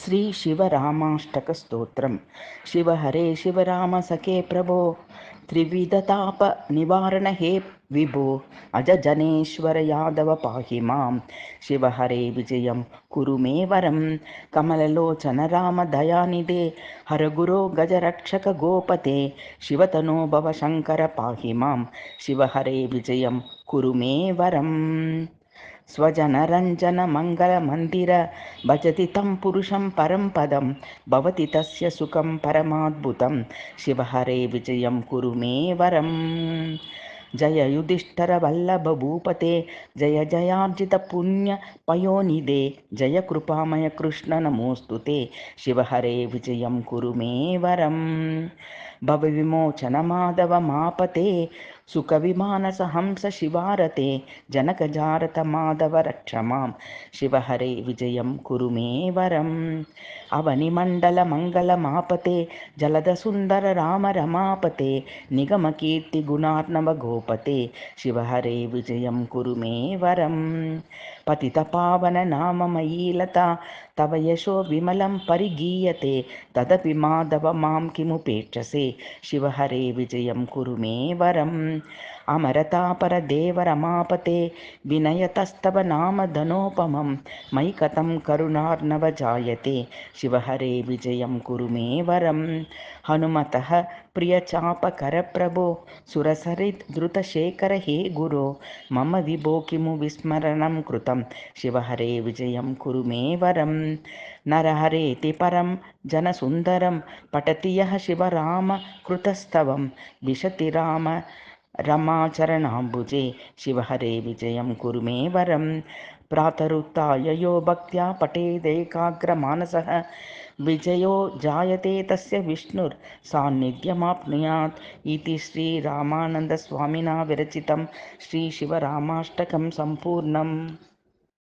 శ్రీ శివరామాష్టకస్తోత్రం. శివహరే శివరామ సఖే ప్రభో, త్రివిధతాప నివారణ హే విభో, అజజనేశ్వర యాదవ పాహి మాం. శివహరే విజయం కురు మే వరం, కమలలోచన రామ దయానిదే, హరగురో గజరక్షక గోపతే, శివతనో భవ శంకర పాహి మాం. శివహరే విజయం కురు మే వరం. స్వజనరంజన మంగళ మందిర భజతి తం పురుషం పరం పదం, భవతి తస్య సుఖం పరమాద్భుతం. శివహరే విజయం కురు మే వరం. జయ యుధిష్ఠర వల్లభ భూపతే, జయ జయార్జిత పుణ్య పయోనిదే, జయ కృపామయ కృష్ణ నమోస్తుతే. శివహరే విజయం కురు మే వరం. భవ విమోచన మాధవ మాపతే, సుఖ విమానస హంస శివారతే, జనక జారత మాధవ రక్ష మాం. శివహరే విజయం కురు మే వరం. అవని మండల మంగళ మాపతే, జలద సుందర రామ రమాపతే, నిగమ కీర్తి గుణార్ణవ గోపతే. శివహరే విజయం కురు మే వరం. పతిత పావన నామమయీలత, తవ యశో విమలం పరిగీయతే, తదపి మాధవ మాం కిముపేక్షసే. శివహరే విజయం కురు మే వరం. అమరతాపర దేవ రమాపతే, వినయతస్తవ నామ ధనోపమం, మయి కథం కరుణార్ణవ జాయతే. శివహరే విజయం కురు మే వరం. హనుమతః ప్రియ చాపకర ప్రభో, సురసరిత్ ధృతశేఖర హే గురో, మమ విభో కిము విస్మరణం కృతం. శివహరే విజయం కురు మే వరం. నరహరేతి పరం జనసుందరం, పఠతి యః శివరామ కృతస్తవం, విశతి రామ రమాచరణాంబుజే. శివహరే విజయం కురు మే వరం. ప్రాతరుత్థాయ యో భక్త్యా పఠేదేకాగ్రమానసః, విజయో జాయతే తస్య విష్ణుర్ సాన్నిధ్యమాప్నుయాత్. ఇతి శ్రీరామానందస్వామినా విరచితం శ్రీ శివరామాష్టకం సంపూర్ణం.